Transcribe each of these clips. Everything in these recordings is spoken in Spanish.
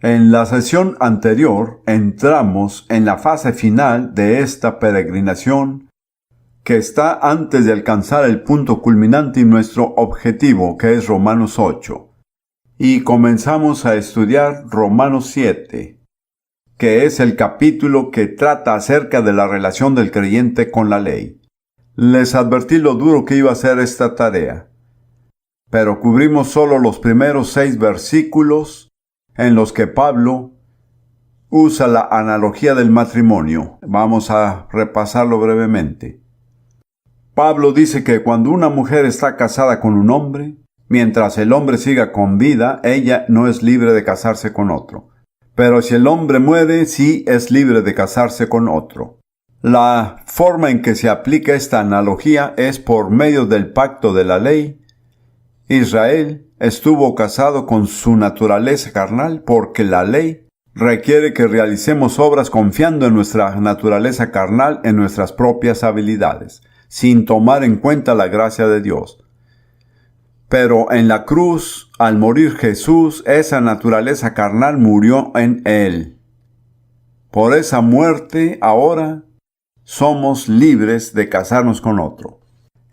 En la sesión anterior entramos en la fase final de esta peregrinación que está antes de alcanzar el punto culminante y nuestro objetivo, que es Romanos 8. Y comenzamos a estudiar Romanos 7, que es el capítulo que trata acerca de la relación del creyente con la ley. Les advertí lo duro que iba a ser esta tarea, pero cubrimos solo los primeros 6 versículos en los que Pablo usa la analogía del matrimonio. Vamos a repasarlo brevemente. Pablo dice que cuando una mujer está casada con un hombre, mientras el hombre siga con vida, ella no es libre de casarse con otro. Pero si el hombre muere, sí es libre de casarse con otro. La forma en que se aplica esta analogía es por medio del pacto de la ley. Israel estuvo casado con su naturaleza carnal porque la ley requiere que realicemos obras confiando en nuestra naturaleza carnal, en nuestras propias habilidades, sin tomar en cuenta la gracia de Dios. Pero en la cruz, al morir Jesús, esa naturaleza carnal murió en Él. Por esa muerte, ahora somos libres de casarnos con otro.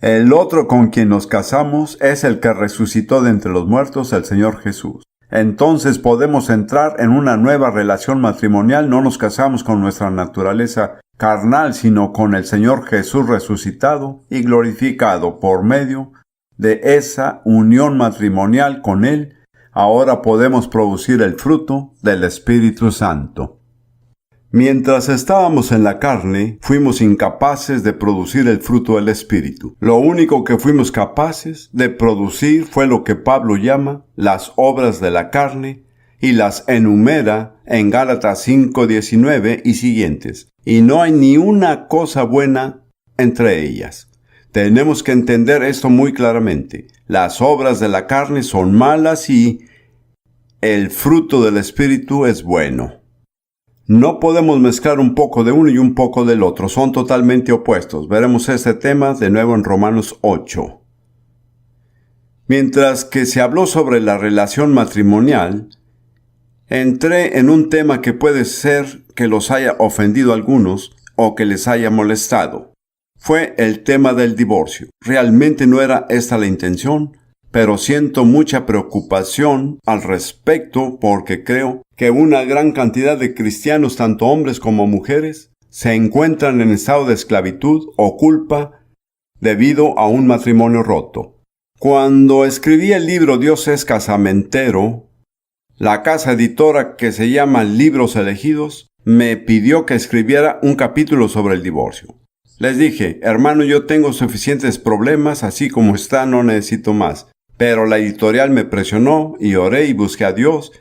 El otro con quien nos casamos es el que resucitó de entre los muertos, el Señor Jesús. Entonces podemos entrar en una nueva relación matrimonial. No nos casamos con nuestra naturaleza carnal, sino con el Señor Jesús resucitado y glorificado. Por medio de esa unión matrimonial con Él, ahora podemos producir el fruto del Espíritu Santo. Mientras estábamos en la carne, fuimos incapaces de producir el fruto del Espíritu. Lo único que fuimos capaces de producir fue lo que Pablo llama las obras de la carne y las enumera en Gálatas 5:19 y siguientes. Y no hay ni una cosa buena entre ellas. Tenemos que entender esto muy claramente. Las obras de la carne son malas y el fruto del Espíritu es bueno. No podemos mezclar un poco de uno y un poco del otro, son totalmente opuestos. Veremos este tema de nuevo en Romanos 8. Mientras que se habló sobre la relación matrimonial, entré en un tema que puede ser que los haya ofendido a algunos o que les haya molestado. Fue el tema del divorcio. Realmente no era esta la intención, pero siento mucha preocupación al respecto porque creo que una gran cantidad de cristianos, tanto hombres como mujeres, se encuentran en estado de esclavitud o culpa debido a un matrimonio roto. Cuando escribí el libro Dios es casamentero, la casa editora que se llama Libros Elegidos me pidió que escribiera un capítulo sobre el divorcio. Les dije, hermano, yo tengo suficientes problemas, así como está, no necesito más. Pero la editorial me presionó y oré y busqué a Dios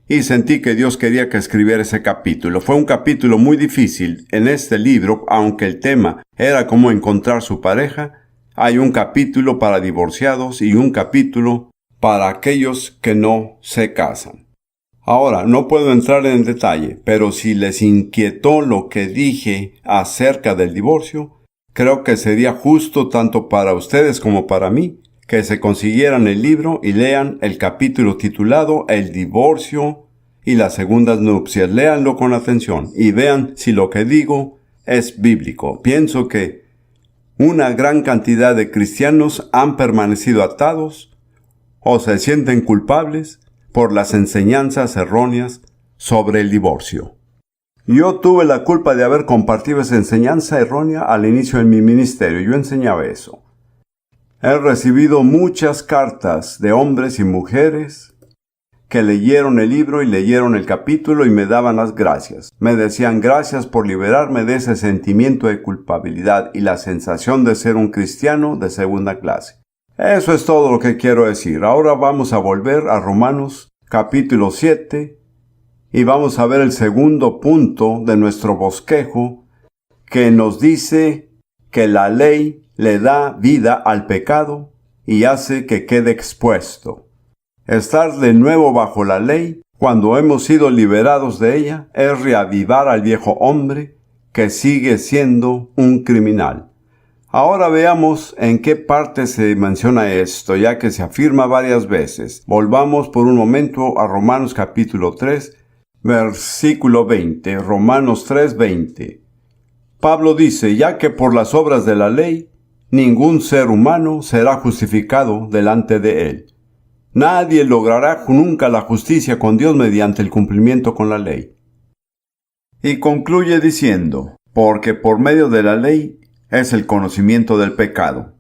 y sentí que Dios quería que escribiera ese capítulo. Fue un capítulo muy difícil. En este libro, aunque el tema era cómo encontrar su pareja, hay un capítulo para divorciados y un capítulo para aquellos que no se casan. Ahora, no puedo entrar en detalle, pero si les inquietó lo que dije acerca del divorcio, creo que sería justo tanto para ustedes como para mí que se consiguieran el libro y lean el capítulo titulado El divorcio y las segundas nupcias. Léanlo con atención y vean si lo que digo es bíblico. Pienso que una gran cantidad de cristianos han permanecido atados o se sienten culpables por las enseñanzas erróneas sobre el divorcio. Yo tuve la culpa de haber compartido esa enseñanza errónea al inicio de mi ministerio. Yo enseñaba eso. He recibido muchas cartas de hombres y mujeres que leyeron el libro y leyeron el capítulo y me daban las gracias. Me decían gracias por liberarme de ese sentimiento de culpabilidad y la sensación de ser un cristiano de segunda clase. Eso es todo lo que quiero decir. Ahora vamos a volver a Romanos capítulo 7 y vamos a ver el segundo punto de nuestro bosquejo que nos dice que la ley le da vida al pecado y hace que quede expuesto. Estar de nuevo bajo la ley, cuando hemos sido liberados de ella, es reavivar al viejo hombre que sigue siendo un criminal. Ahora veamos en qué parte se menciona esto, ya que se afirma varias veces. Volvamos por un momento a Romanos capítulo 3, versículo 20. Romanos 3, 20. Pablo dice, ya que por las obras de la ley, ningún ser humano será justificado delante de él. Nadie logrará nunca la justicia con Dios mediante el cumplimiento con la ley. Y concluye diciendo, porque por medio de la ley es el conocimiento del pecado.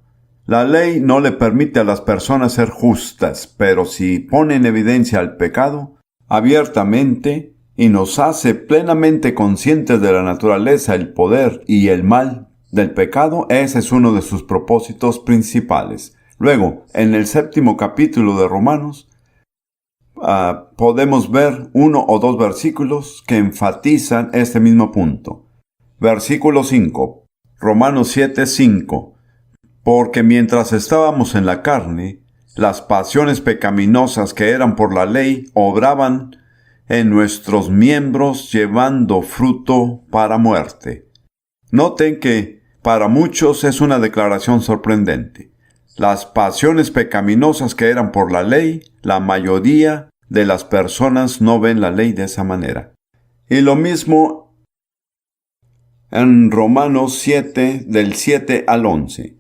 La ley no le permite a las personas ser justas, pero si pone en evidencia el pecado abiertamente y nos hace plenamente conscientes de la naturaleza, el poder y el mal del pecado, ese es uno de sus propósitos principales. Luego, en el 7º capítulo de Romanos, podemos ver 1 o 2 versículos que enfatizan este mismo punto. Versículo 5. Romanos 7, 5. Porque mientras estábamos en la carne, las pasiones pecaminosas que eran por la ley obraban en nuestros miembros llevando fruto para muerte. Noten que para muchos es una declaración sorprendente. Las pasiones pecaminosas que eran por la ley, la mayoría de las personas no ven la ley de esa manera. Y lo mismo en Romanos 7, del 7 al 11.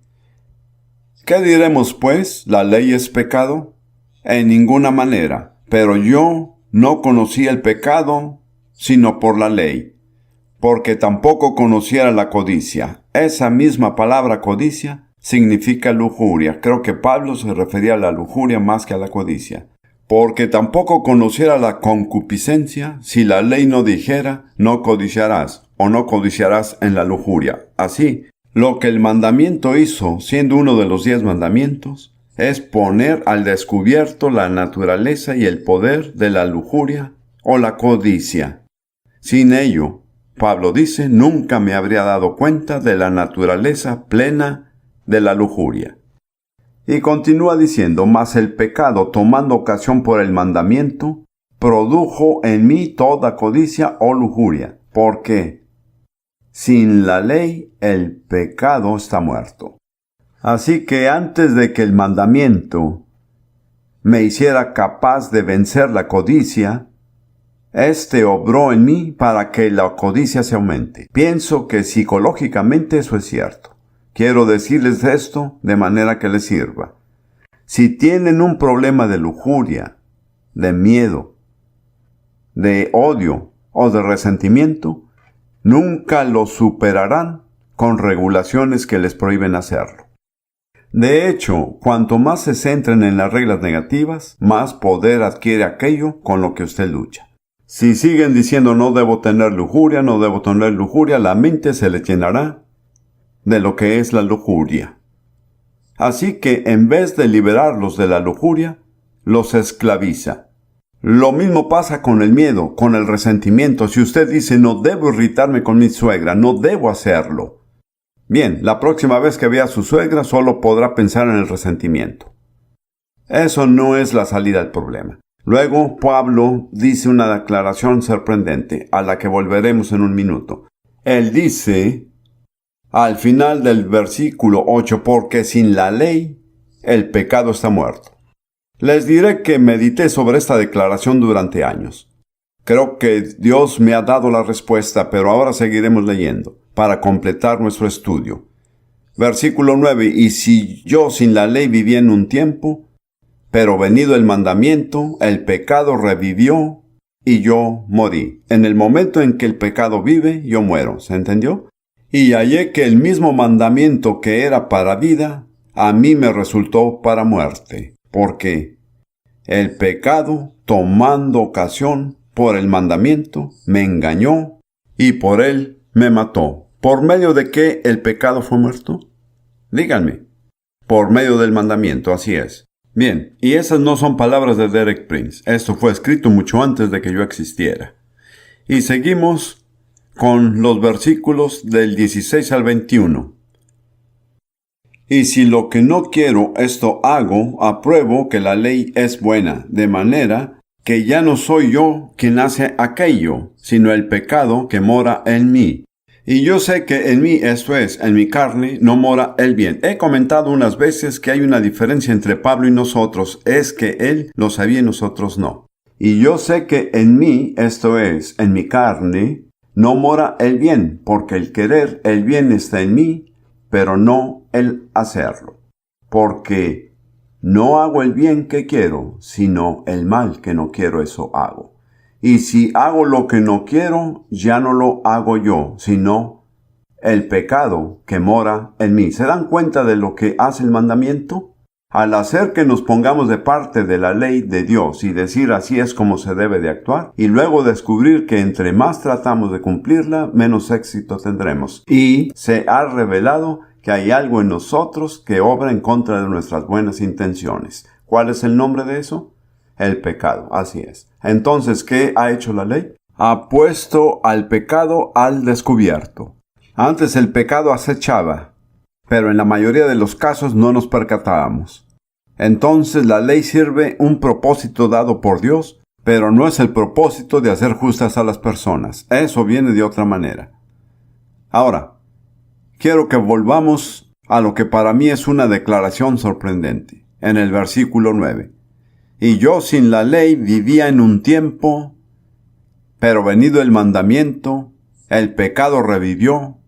¿Qué diremos pues? ¿La ley es pecado? En ninguna manera. Pero yo no conocí el pecado, sino por la ley, porque tampoco conociera la codicia. Esa misma palabra codicia significa lujuria. Creo que Pablo se refería a la lujuria más que a la codicia. Porque tampoco conociera la concupiscencia, si la ley no dijera, no codiciarás, o no codiciarás en la lujuria. Así, lo que el mandamiento hizo, siendo uno de los 10 mandamientos, es poner al descubierto la naturaleza y el poder de la lujuria o la codicia. Sin ello, Pablo dice, nunca me habría dado cuenta de la naturaleza plena de la lujuria. Y continúa diciendo, mas el pecado, tomando ocasión por el mandamiento, produjo en mí toda codicia o lujuria, porque sin la ley el pecado está muerto. Así que antes de que el mandamiento me hiciera capaz de vencer la codicia, este obró en mí para que la codicia se aumente. Pienso que psicológicamente eso es cierto. Quiero decirles esto de manera que les sirva. Si tienen un problema de lujuria, de miedo, de odio o de resentimiento, nunca lo superarán con regulaciones que les prohíben hacerlo. De hecho, cuanto más se centren en las reglas negativas, más poder adquiere aquello con lo que usted lucha. Si siguen diciendo no debo tener lujuria, la mente se le llenará de lo que es la lujuria. Así que en vez de liberarlos de la lujuria, los esclaviza. Lo mismo pasa con el miedo, con el resentimiento. Si usted dice no debo irritarme con mi suegra, no debo hacerlo. Bien, la próxima vez que vea a su suegra solo podrá pensar en el resentimiento. Eso no es la salida al problema. Luego, Pablo dice una declaración sorprendente, a la que volveremos en un minuto. Él dice, al final del versículo 8, porque sin la ley, el pecado está muerto. Les diré que medité sobre esta declaración durante años. Creo que Dios me ha dado la respuesta, pero ahora seguiremos leyendo, para completar nuestro estudio. Versículo 9, y si yo sin la ley vivía en un tiempo, pero venido el mandamiento, el pecado revivió y yo morí. En el momento en que el pecado vive, yo muero. ¿Se entendió? Y hallé que el mismo mandamiento que era para vida, a mí me resultó para muerte. Porque el pecado, tomando ocasión por el mandamiento, me engañó y por él me mató. ¿Por medio de qué el pecado fue muerto? Díganme. Por medio del mandamiento, así es. Bien, y esas no son palabras de Derek Prince. Esto fue escrito mucho antes de que yo existiera. Y seguimos con los versículos del 16 al 21. Y si lo que no quiero, esto hago, apruebo que la ley es buena, de manera que ya no soy yo quien hace aquello, sino el pecado que mora en mí. Y yo sé que en mí, esto es, en mi carne, no mora el bien. He comentado unas veces que hay una diferencia entre Pablo y nosotros, es que él lo sabía y nosotros no. Y yo sé que en mí, esto es, en mi carne, no mora el bien, porque el querer el bien está en mí, pero no el hacerlo. Porque no hago el bien que quiero, sino el mal que no quiero, eso hago. Y si hago lo que no quiero, ya no lo hago yo, sino el pecado que mora en mí. ¿Se dan cuenta de lo que hace el mandamiento? Al hacer que nos pongamos de parte de la ley de Dios y decir así es como se debe de actuar, y luego descubrir que entre más tratamos de cumplirla, menos éxito tendremos. Y se ha revelado que hay algo en nosotros que obra en contra de nuestras buenas intenciones. ¿Cuál es el nombre de eso? El pecado, así es. Entonces, ¿qué ha hecho la ley? Ha puesto al pecado al descubierto. Antes el pecado acechaba, pero en la mayoría de los casos no nos percatábamos. Entonces la ley sirve un propósito dado por Dios, pero no es el propósito de hacer justas a las personas. Eso viene de otra manera. Ahora, quiero que volvamos a lo que para mí es una declaración sorprendente, en el versículo 9. Y yo sin la ley vivía en un tiempo, pero venido el mandamiento, el pecado revivió,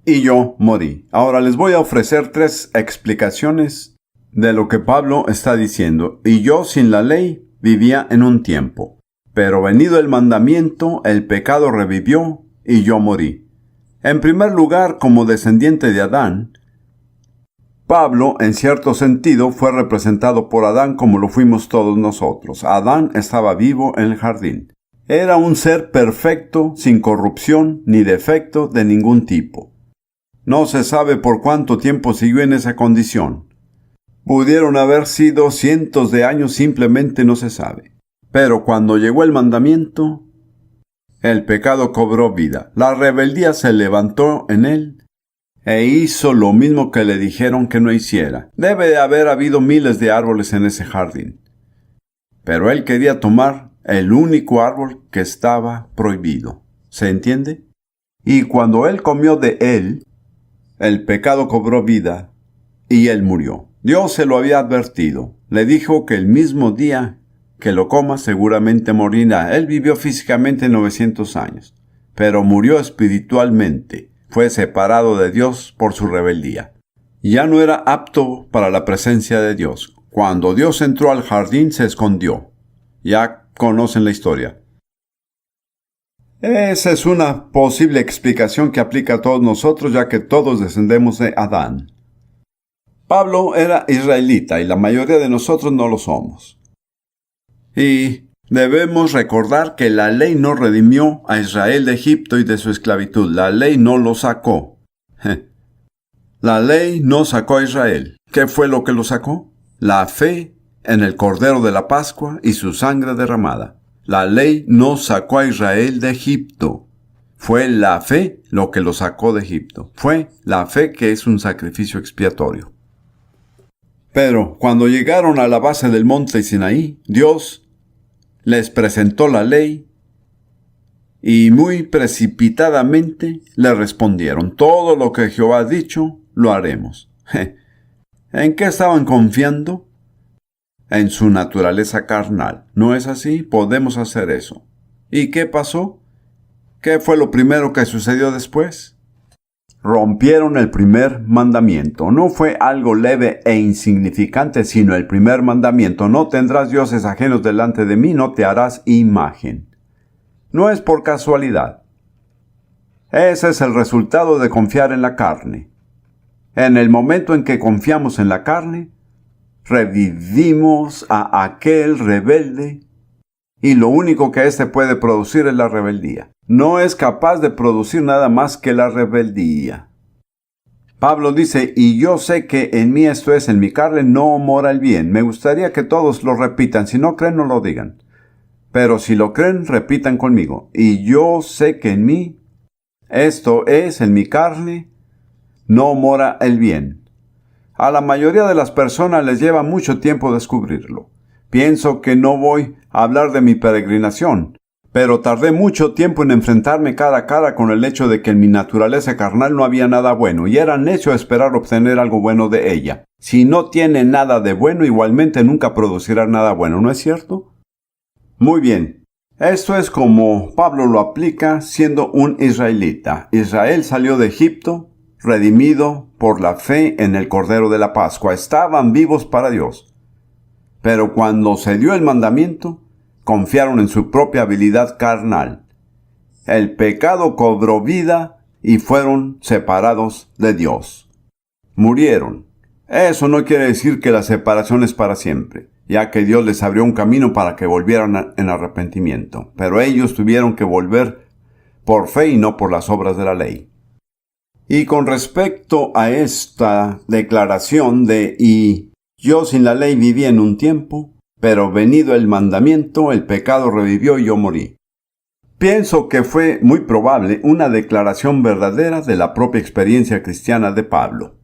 y yo morí. Ahora les voy a ofrecer 3 explicaciones de lo que Pablo está diciendo. Y yo sin la ley vivía en un tiempo, pero venido el mandamiento, el pecado revivió, y yo morí. En primer lugar, como descendiente de Adán, Pablo, en cierto sentido, fue representado por Adán como lo fuimos todos nosotros. Adán estaba vivo en el jardín. Era un ser perfecto, sin corrupción ni defecto de ningún tipo. No se sabe por cuánto tiempo siguió en esa condición. Pudieron haber sido cientos de años, simplemente no se sabe. Pero cuando llegó el mandamiento, el pecado cobró vida. La rebeldía se levantó en él e hizo lo mismo que le dijeron que no hiciera. Debe de haber habido miles de árboles en ese jardín. Pero él quería tomar el único árbol que estaba prohibido. ¿Se entiende? Y cuando él comió de él, el pecado cobró vida y él murió. Dios se lo había advertido. Le dijo que el mismo día que lo coma seguramente morirá. Él vivió físicamente 900 años, pero murió espiritualmente. Fue separado de Dios por su rebeldía. Ya no era apto para la presencia de Dios. Cuando Dios entró al jardín se escondió. Ya conocen la historia. Esa es una posible explicación que aplica a todos nosotros, ya que todos descendemos de Adán. Pablo era israelita y la mayoría de nosotros no lo somos. Y debemos recordar que la ley no redimió a Israel de Egipto y de su esclavitud. La ley no lo sacó. La ley no sacó a Israel. ¿Qué fue lo que lo sacó? La fe en el Cordero de la Pascua y su sangre derramada. La ley no sacó a Israel de Egipto. Fue la fe lo que lo sacó de Egipto. Fue la fe que es un sacrificio expiatorio. Pero cuando llegaron a la base del monte Sinaí, Dios les presentó la ley y muy precipitadamente le respondieron: todo lo que Jehová ha dicho, lo haremos. ¿En qué estaban confiando? En su naturaleza carnal. ¿No es así? Podemos hacer eso. ¿Y qué pasó? ¿Qué fue lo primero que sucedió después? Rompieron el primer mandamiento. No fue algo leve e insignificante, sino el primer mandamiento. No tendrás dioses ajenos delante de mí, no te harás imagen. No es por casualidad. Ese es el resultado de confiar en la carne. En el momento en que confiamos en la carne, revivimos a aquel rebelde y lo único que éste puede producir es la rebeldía. No es capaz de producir nada más que la rebeldía. Pablo dice: y yo sé que en mí, esto es, en mi carne, no mora el bien. Me gustaría que todos lo repitan. Si no creen, no lo digan. Pero si lo creen, repitan conmigo. Y yo sé que en mí, esto es, en mi carne, no mora el bien. A la mayoría de las personas les lleva mucho tiempo descubrirlo. Pienso que no voy a hablar de mi peregrinación, Pero tardé mucho tiempo en enfrentarme cara a cara con el hecho de que en mi naturaleza carnal no había nada bueno, y era necio esperar obtener algo bueno de ella. Si no tiene nada de bueno, igualmente nunca producirá nada bueno, ¿no es cierto? Muy bien. Esto es como Pablo lo aplica siendo un israelita. Israel salió de Egipto, redimido por la fe en el Cordero de la Pascua. Estaban vivos para Dios. Pero cuando se dio el mandamiento, confiaron en su propia habilidad carnal. El pecado cobró vida y fueron separados de Dios. Murieron. Eso no quiere decir que la separación es para siempre, ya que Dios les abrió un camino para que volvieran en arrepentimiento. Pero ellos tuvieron que volver por fe y no por las obras de la ley. Y con respecto a esta declaración de "y yo sin la ley viví en un tiempo, pero venido el mandamiento, el pecado revivió y yo morí", pienso que fue muy probable una declaración verdadera de la propia experiencia cristiana de Pablo.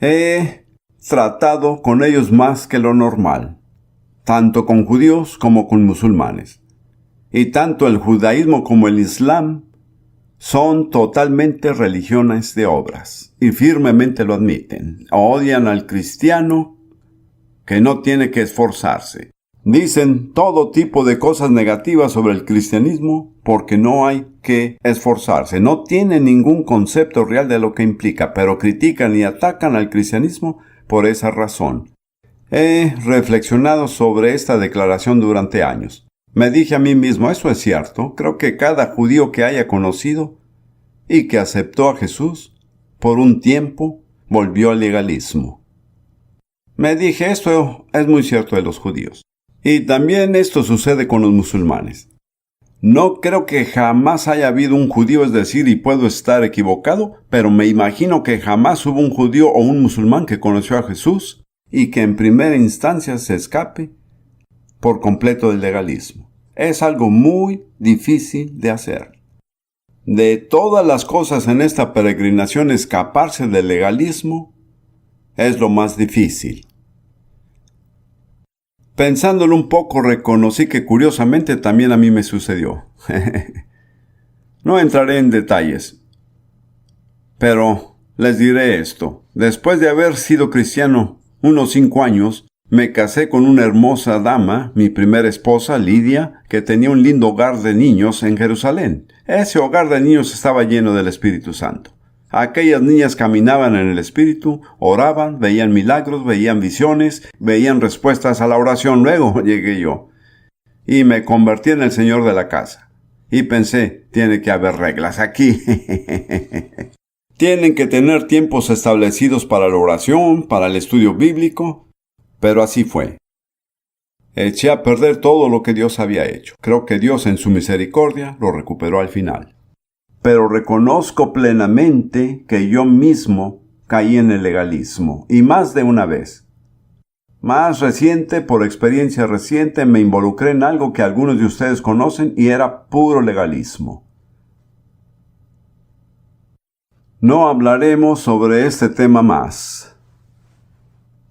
He tratado con ellos más que lo normal, tanto con judíos como con musulmanes. Y tanto el judaísmo como el islam son totalmente religiones de obras, y firmemente lo admiten. Odian al cristiano que no tiene que esforzarse. Dicen todo tipo de cosas negativas sobre el cristianismo porque no hay que esforzarse. No tienen ningún concepto real de lo que implica, pero critican y atacan al cristianismo por esa razón. He reflexionado sobre esta declaración durante años. Me dije a mí mismo, eso es cierto. Creo que cada judío que haya conocido y que aceptó a Jesús, por un tiempo volvió al legalismo. Me dije, esto es muy cierto de los judíos. Y también esto sucede con los musulmanes. No creo que jamás haya habido un judío, es decir, y puedo estar equivocado, pero me imagino que jamás hubo un judío o un musulmán que conoció a Jesús y que en primera instancia se escape por completo del legalismo. Es algo muy difícil de hacer. De todas las cosas en esta peregrinación, escaparse del legalismo es lo más difícil. Pensándolo un poco, reconocí que curiosamente también a mí me sucedió. No entraré en detalles, pero les diré esto. Después de haber sido cristiano unos 5 años, me casé con una hermosa dama, mi primera esposa, Lidia, que tenía un lindo hogar de niños en Jerusalén. Ese hogar de niños estaba lleno del Espíritu Santo. Aquellas niñas caminaban en el Espíritu, oraban, veían milagros, veían visiones, veían respuestas a la oración. Luego llegué yo y me convertí en el señor de la casa. Y pensé, tiene que haber reglas aquí. Tienen que tener tiempos establecidos para la oración, para el estudio bíblico. Pero así fue. Eché a perder todo lo que Dios había hecho. Creo que Dios en su misericordia lo recuperó al final. Pero reconozco plenamente que yo mismo caí en el legalismo, y más de una vez. Más reciente, por experiencia reciente, me involucré en algo que algunos de ustedes conocen y era puro legalismo. No hablaremos sobre este tema más.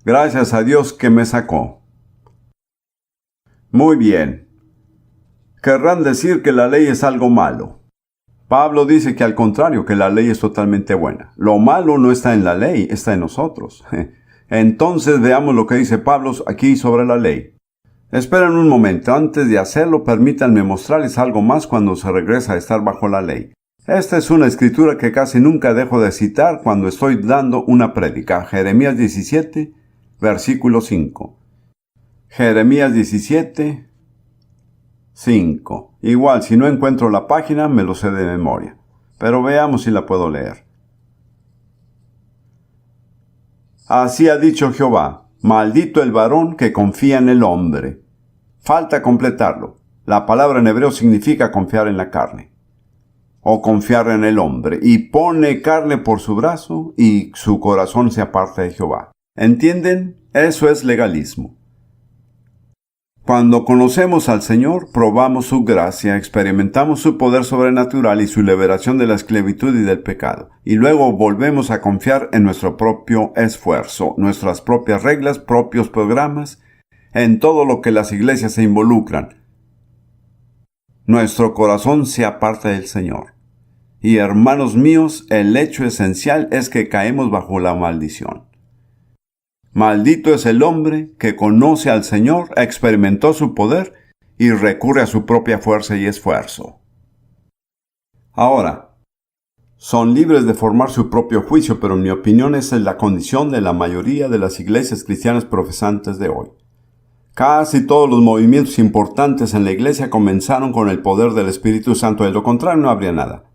Gracias a Dios que me sacó. Muy bien. Querrán decir que la ley es algo malo. Pablo dice que al contrario, que la ley es totalmente buena. Lo malo no está en la ley, está en nosotros. Entonces veamos lo que dice Pablo aquí sobre la ley. Esperen un momento, antes de hacerlo permítanme mostrarles algo más cuando se regresa a estar bajo la ley. Esta es una escritura que casi nunca dejo de citar cuando estoy dando una prédica. Jeremías 17, versículo 5. Jeremías 17, 5. Igual, si no encuentro la página, me lo sé de memoria. Pero veamos si la puedo leer. Así ha dicho Jehová, maldito el varón que confía en el hombre. Falta completarlo. La palabra en hebreo significa confiar en la carne. O confiar en el hombre. Y pone carne por su brazo y su corazón se aparta de Jehová. ¿Entienden? Eso es legalismo. Cuando conocemos al Señor, probamos su gracia, experimentamos su poder sobrenatural y su liberación de la esclavitud y del pecado. Y luego volvemos a confiar en nuestro propio esfuerzo, nuestras propias reglas, propios programas, en todo lo que las iglesias se involucran. nuestro corazón se aparta del Señor. Y hermanos míos, el hecho esencial es que caemos bajo la maldición. Maldito es el hombre que conoce al Señor, experimentó su poder y recurre a su propia fuerza y esfuerzo. Ahora, son libres de formar su propio juicio, pero en mi opinión esa es la condición de la mayoría de las iglesias cristianas profesantes de hoy. Casi todos los movimientos importantes en la iglesia comenzaron con el poder del Espíritu Santo, de lo contrario no habría nada.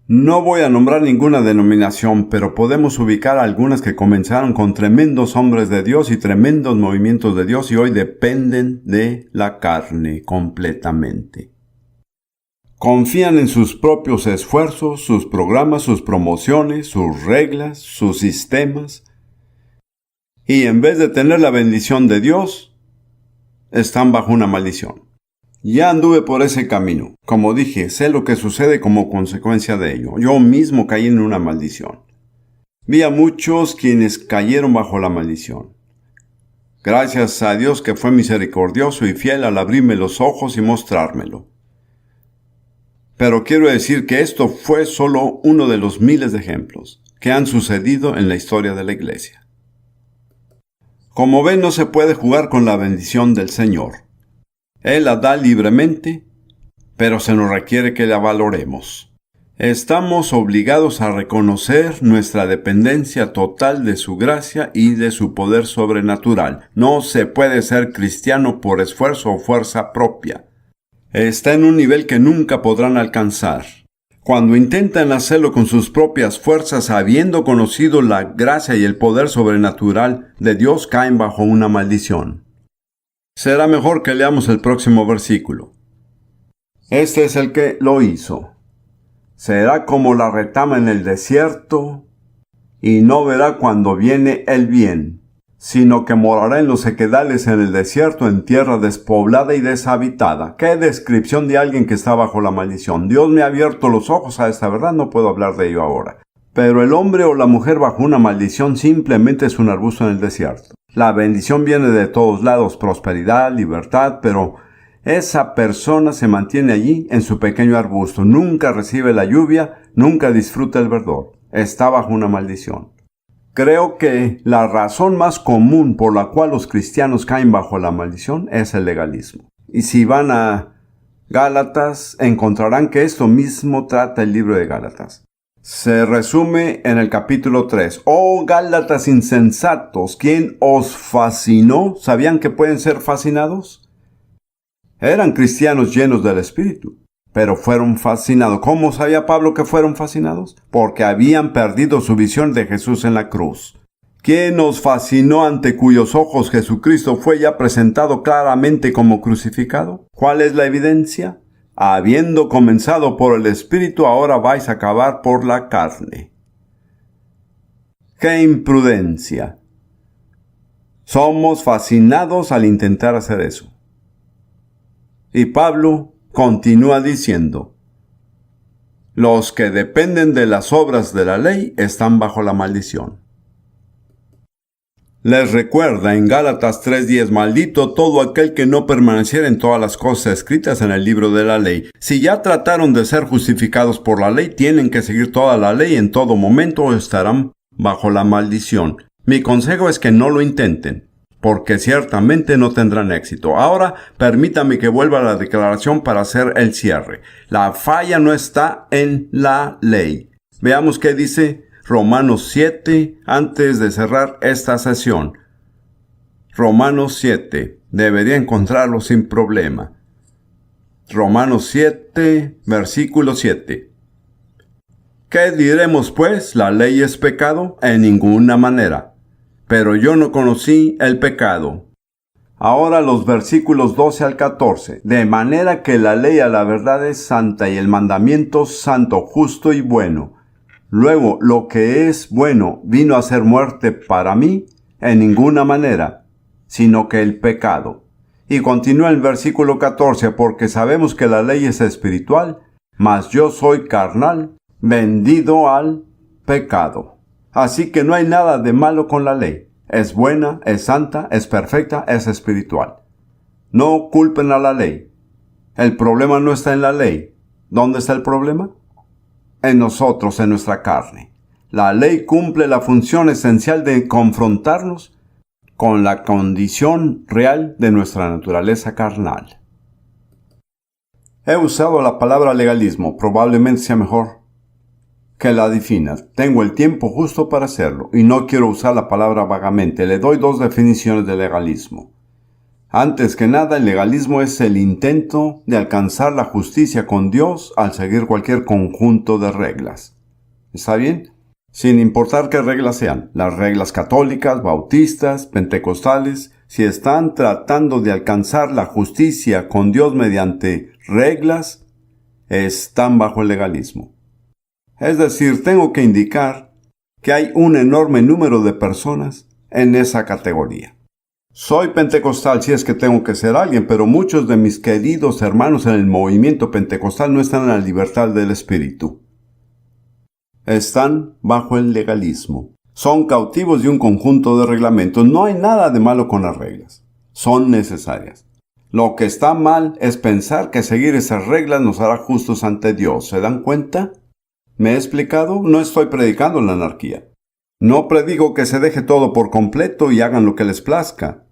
No voy a nombrar ninguna denominación, pero podemos ubicar algunas que comenzaron con tremendos hombres de Dios y tremendos movimientos de Dios y hoy dependen de la carne completamente. Confían en sus propios esfuerzos, sus programas, sus promociones, sus reglas, sus sistemas. Y en vez de tener la bendición de Dios, están bajo una maldición. Ya anduve por ese camino. Como dije, sé lo que sucede como consecuencia de ello. Yo mismo caí en una maldición. Vi a muchos quienes cayeron bajo la maldición. Gracias a Dios que fue misericordioso y fiel al abrirme los ojos y mostrármelo. Pero quiero decir que esto fue solo uno de los miles de ejemplos que han sucedido en la historia de la iglesia. Como ven, no se puede jugar con la bendición del Señor. Él la da libremente, pero se nos requiere que la valoremos. Estamos obligados a reconocer nuestra dependencia total de su gracia y de su poder sobrenatural. No se puede ser cristiano por esfuerzo o fuerza propia. Está en un nivel que nunca podrán alcanzar. Cuando intentan hacerlo con sus propias fuerzas, habiendo conocido la gracia y el poder sobrenatural de Dios, caen bajo una maldición. Será mejor que leamos el próximo versículo. Este es el que lo hizo. Será como la retama en el desierto, y no verá cuando viene el bien, sino que morará en los sequedales en el desierto, en tierra despoblada y deshabitada. ¡Qué descripción de alguien que está bajo la maldición! Dios me ha abierto los ojos a esta verdad, no puedo hablar de ello ahora. Pero el hombre o la mujer bajo una maldición simplemente es un arbusto en el desierto. La bendición viene de todos lados, prosperidad, libertad, pero esa persona se mantiene allí en su pequeño arbusto, nunca recibe la lluvia, nunca disfruta el verdor, está bajo una maldición. Creo que la razón más común por la cual los cristianos caen bajo la maldición es el legalismo. Y si van a Gálatas, encontrarán que esto mismo trata el libro de Gálatas. Se resume en el capítulo 3. ¡Oh, Gálatas insensatos! ¿Quién os fascinó? ¿Sabían que pueden ser fascinados? Eran cristianos llenos del Espíritu, pero fueron fascinados. ¿Cómo sabía Pablo que fueron fascinados? Porque habían perdido su visión de Jesús en la cruz. ¿Quién os fascinó ante cuyos ojos Jesucristo fue ya presentado claramente como crucificado? ¿Cuál es la evidencia? Habiendo comenzado por el Espíritu, ahora vais a acabar por la carne. ¡Qué imprudencia! Somos fascinados al intentar hacer eso. Y Pablo continúa diciendo, los que dependen de las obras de la ley están bajo la maldición. Les recuerda en Gálatas 3:10, maldito todo aquel que no permaneciera en todas las cosas escritas en el libro de la ley. Si ya trataron de ser justificados por la ley, tienen que seguir toda la ley en todo momento o estarán bajo la maldición. Mi consejo es que no lo intenten, porque ciertamente no tendrán éxito. Ahora, permítame que vuelva a la declaración para hacer el cierre. La falla no está en la ley. Veamos qué dice Romanos 7, antes de cerrar esta sesión. Romanos 7, debería encontrarlo sin problema. Romanos 7, versículo 7. ¿Qué diremos pues? ¿La ley es pecado? En ninguna manera. Pero yo no conocí el pecado. Ahora los versículos 12 al 14. De manera que la ley a la verdad es santa y el mandamiento santo, justo y bueno. Luego, lo que es bueno vino a ser muerte para mí en ninguna manera, sino que el pecado. Y continúa el versículo 14, porque sabemos que la ley es espiritual, mas yo soy carnal, vendido al pecado. Así que no hay nada de malo con la ley. Es buena, es santa, es perfecta, es espiritual. No culpen a la ley. El problema no está en la ley. ¿Dónde está el problema? En nosotros, en nuestra carne. La ley cumple la función esencial de confrontarnos con la condición real de nuestra naturaleza carnal. He usado la palabra legalismo, probablemente sea mejor que la definas. Tengo el tiempo justo para hacerlo y no quiero usar la palabra vagamente. Le doy dos definiciones de legalismo. Antes que nada, el legalismo es el intento de alcanzar la justicia con Dios al seguir cualquier conjunto de reglas. ¿Está bien? Sin importar qué reglas sean, las reglas católicas, bautistas, pentecostales, si están tratando de alcanzar la justicia con Dios mediante reglas, están bajo el legalismo. Es decir, tengo que indicar que hay un enorme número de personas en esa categoría. Soy pentecostal si es que tengo que ser alguien, pero muchos de mis queridos hermanos en el movimiento pentecostal no están en la libertad del espíritu. Están bajo el legalismo. Son cautivos de un conjunto de reglamentos. No hay nada de malo con las reglas. Son necesarias. Lo que está mal es pensar que seguir esas reglas nos hará justos ante Dios. ¿Se dan cuenta? ¿Me he explicado? No estoy predicando la anarquía. No predigo que se deje todo por completo y hagan lo que les plazca.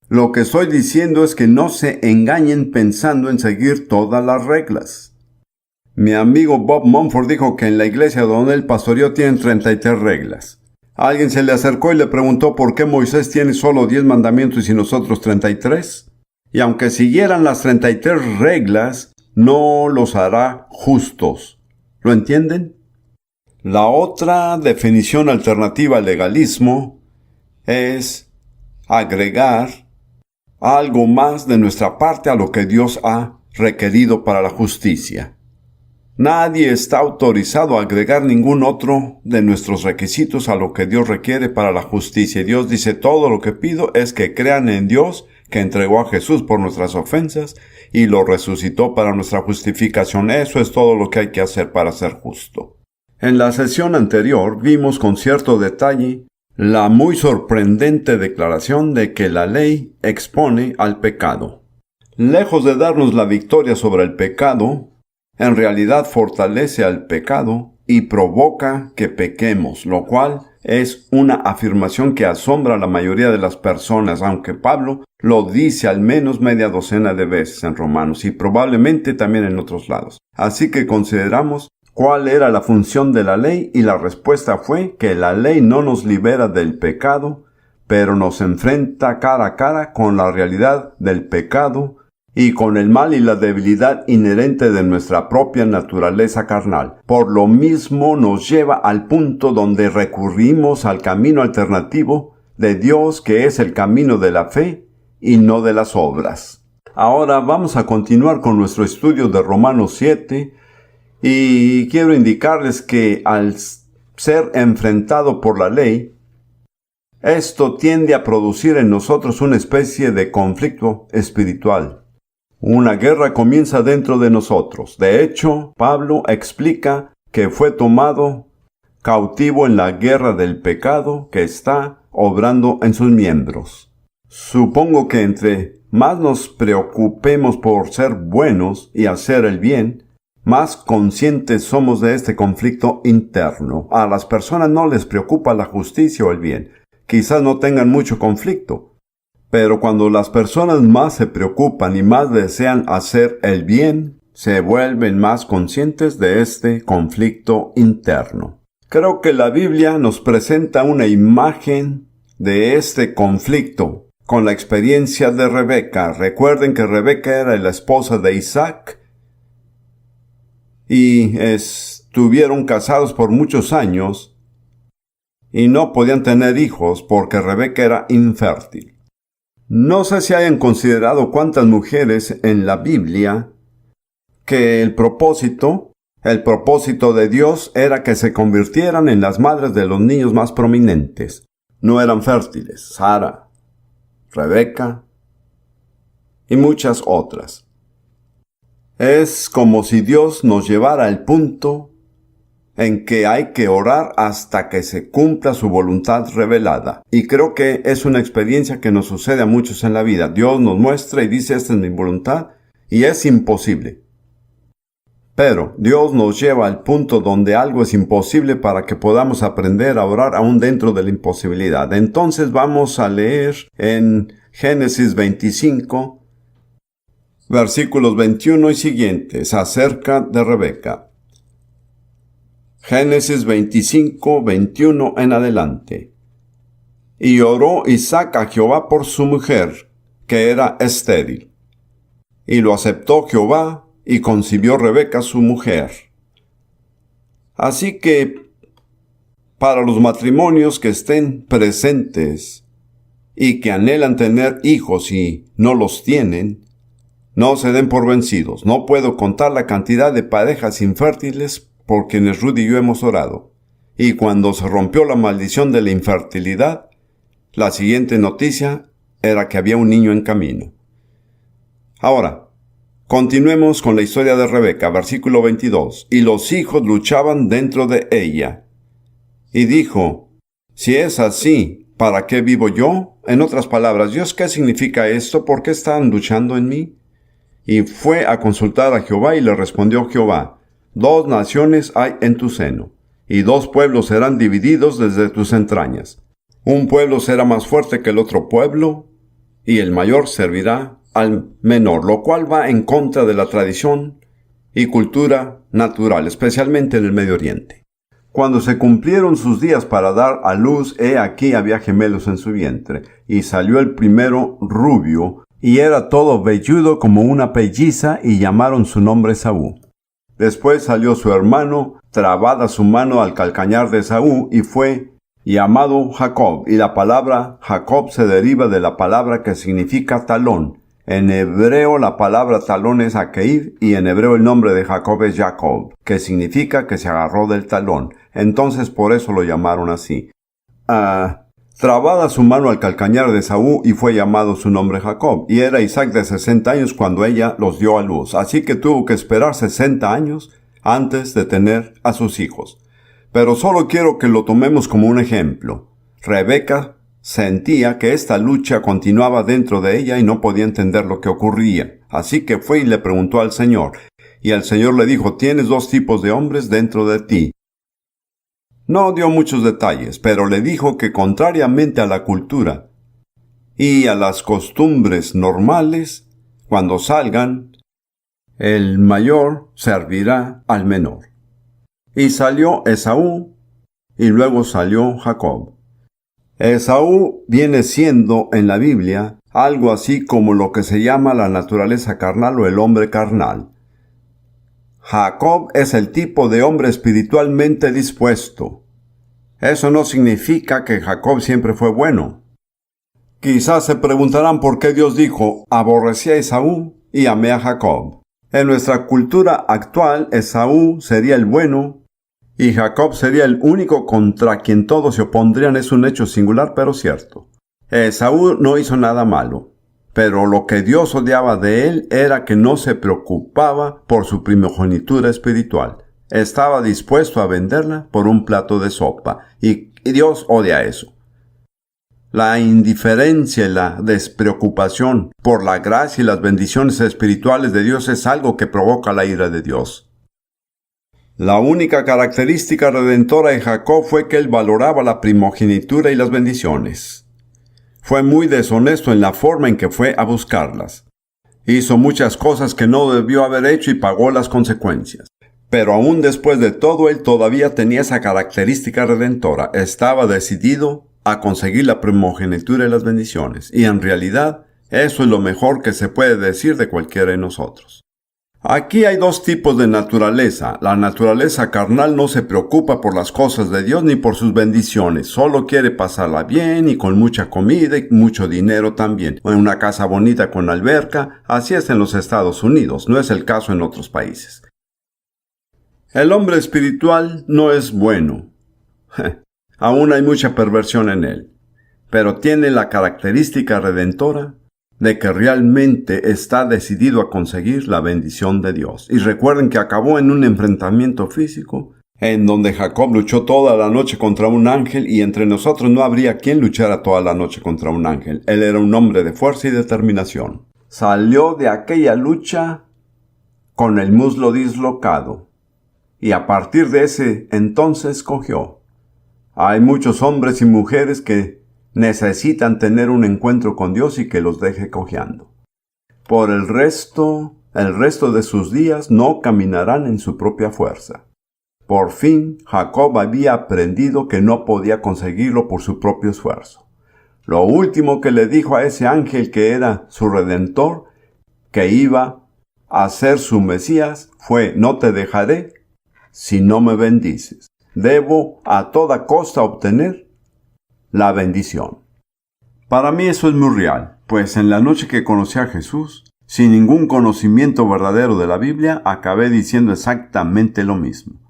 Lo que estoy diciendo es que no se engañen pensando en seguir todas las reglas. Mi amigo Bob Mumford dijo que en la iglesia donde él pastoreó tienen 33 reglas. Alguien se le acercó y le preguntó por qué Moisés tiene solo 10 mandamientos y nosotros 33. Y aunque siguieran las 33 reglas, no los hará justos. ¿Lo entienden? La otra definición alternativa al legalismo es agregar algo más de nuestra parte a lo que Dios ha requerido para la justicia. Nadie está autorizado a agregar ningún otro de nuestros requisitos a lo que Dios requiere para la justicia. Y Dios dice, todo lo que pido es que crean en Dios, que entregó a Jesús por nuestras ofensas y lo resucitó para nuestra justificación. Eso es todo lo que hay que hacer para ser justo. En la sesión anterior vimos con cierto detalle la muy sorprendente declaración de que la ley expone al pecado. Lejos de darnos la victoria sobre el pecado, en realidad fortalece al pecado y provoca que pequemos, lo cual es una afirmación que asombra a la mayoría de las personas, aunque Pablo lo dice al menos media docena de veces en Romanos y probablemente también en otros lados. Así que consideramos cuál era la función de la ley y la respuesta fue que la ley no nos libera del pecado, pero nos enfrenta cara a cara con la realidad del pecado y con el mal y la debilidad inherente de nuestra propia naturaleza carnal. Por lo mismo nos lleva al punto donde recurrimos al camino alternativo de Dios, que es el camino de la fe y no de las obras. Ahora vamos a continuar con nuestro estudio de Romanos 7 y quiero indicarles que al ser enfrentado por la ley, esto tiende a producir en nosotros una especie de conflicto espiritual. Una guerra comienza dentro de nosotros. De hecho, Pablo explica que fue tomado cautivo en la guerra del pecado que está obrando en sus miembros. Supongo que entre más nos preocupemos por ser buenos y hacer el bien, más conscientes somos de este conflicto interno. A las personas no les preocupa la justicia o el bien. Quizás no tengan mucho conflicto. Pero cuando las personas más se preocupan y más desean hacer el bien, se vuelven más conscientes de este conflicto interno. Creo que la Biblia nos presenta una imagen de este conflicto con la experiencia de Rebeca. Recuerden que Rebeca era la esposa de Isaac y estuvieron casados por muchos años y no podían tener hijos porque Rebeca era infértil. No sé si hayan considerado cuántas mujeres en la Biblia que el propósito de Dios era que se convirtieran en las madres de los niños más prominentes. No eran fértiles. Sara, Rebeca y muchas otras. Es como si Dios nos llevara al punto en que hay que orar hasta que se cumpla su voluntad revelada. Y creo que es una experiencia que nos sucede a muchos en la vida. Dios nos muestra y dice, esta es mi voluntad, y es imposible. Pero Dios nos lleva al punto donde algo es imposible para que podamos aprender a orar aún dentro de la imposibilidad. Entonces vamos a leer en Génesis 25, versículos 21 y siguientes, acerca de Rebeca. Génesis 25, 21 en adelante. Y oró Isaac a Jehová por su mujer, que era estéril. Y lo aceptó Jehová, y concibió Rebeca su mujer. Así que, para los matrimonios que estén presentes y que anhelan tener hijos y no los tienen, no se den por vencidos. No puedo contar la cantidad de parejas infértiles por quienes Rudy y yo hemos orado. Y cuando se rompió la maldición de la infertilidad, la siguiente noticia era que había un niño en camino. Ahora, continuemos con la historia de Rebeca, versículo 22. Y los hijos luchaban dentro de ella. Y dijo, si es así, ¿para qué vivo yo? En otras palabras, Dios, ¿qué significa esto? ¿Por qué están luchando en mí? Y fue a consultar a Jehová y le respondió Jehová, 2 naciones hay en tu seno, y 2 pueblos serán divididos desde tus entrañas. Un pueblo será más fuerte que el otro pueblo, y el mayor servirá al menor, lo cual va en contra de la tradición y cultura natural, especialmente en el Medio Oriente. Cuando se cumplieron sus días para dar a luz, he aquí había gemelos en su vientre, y salió el primero rubio, y era todo velludo como una pelliza, y llamaron su nombre Esaú. Después salió su hermano, trabada su mano al calcañar de Esaú, y fue llamado Jacob, y la palabra Jacob se deriva de la palabra que significa talón. En hebreo la palabra talón es Akeib, y en hebreo el nombre de Jacob es Jacob, que significa que se agarró del talón. Entonces por eso lo llamaron así. Trabada su mano al calcañar de Esaú, y fue llamado su nombre Jacob. Y era Isaac de 60 años cuando ella los dio a luz. Así que tuvo que esperar 60 años antes de tener a sus hijos. Pero solo quiero que lo tomemos como un ejemplo. Rebeca sentía que esta lucha continuaba dentro de ella y no podía entender lo que ocurría. Así que fue y le preguntó al Señor. Y el Señor le dijo, tienes 2 tipos de hombres dentro de ti. No dio muchos detalles, pero le dijo que contrariamente a la cultura y a las costumbres normales, cuando salgan, el mayor servirá al menor. Y salió Esaú, y luego salió Jacob. Esaú viene siendo en la Biblia algo así como lo que se llama la naturaleza carnal o el hombre carnal. Jacob es el tipo de hombre espiritualmente dispuesto. Eso no significa que Jacob siempre fue bueno. Quizás se preguntarán por qué Dios dijo, aborrecí a Esaú y amé a Jacob. En nuestra cultura actual, Esaú sería el bueno y Jacob sería el único contra quien todos se opondrían. Es un hecho singular pero cierto. Esaú no hizo nada malo, pero lo que Dios odiaba de él era que no se preocupaba por su primogenitura espiritual. Estaba dispuesto a venderla por un plato de sopa, y Dios odia eso. La indiferencia y la despreocupación por la gracia y las bendiciones espirituales de Dios es algo que provoca la ira de Dios. La única característica redentora de Jacob fue que él valoraba la primogenitura y las bendiciones. Fue muy deshonesto en la forma en que fue a buscarlas. Hizo muchas cosas que no debió haber hecho y pagó las consecuencias. Pero aún después de todo, él todavía tenía esa característica redentora. Estaba decidido a conseguir la primogenitura y las bendiciones. Y en realidad, eso es lo mejor que se puede decir de cualquiera de nosotros. Aquí hay 2 tipos de naturaleza. La naturaleza carnal no se preocupa por las cosas de Dios ni por sus bendiciones. Solo quiere pasarla bien y con mucha comida y mucho dinero también. En una casa bonita con alberca. Así es en los Estados Unidos. No es el caso en otros países. El hombre espiritual no es bueno. Aún hay mucha perversión en él. Pero tiene la característica redentora de que realmente está decidido a conseguir la bendición de Dios. Y recuerden que acabó en un enfrentamiento físico, en donde Jacob luchó toda la noche contra un ángel, y entre nosotros no habría quien luchara toda la noche contra un ángel. Él era un hombre de fuerza y determinación. salió de aquella lucha con el muslo dislocado. Y a partir de ese entonces cojeó. Hay muchos hombres y mujeres que necesitan tener un encuentro con Dios y que los deje cojeando. Por el resto de sus días no caminarán en su propia fuerza. Por fin, Jacob había aprendido que no podía conseguirlo por su propio esfuerzo. Lo último que le dijo a ese ángel que era su redentor, que iba a ser su Mesías, fue: no te dejaré si no me bendices. Debo a toda costa obtener la bendición. Para mí eso es muy real, pues en la noche que conocí a Jesús, sin ningún conocimiento verdadero de la Biblia, acabé diciendo exactamente lo mismo.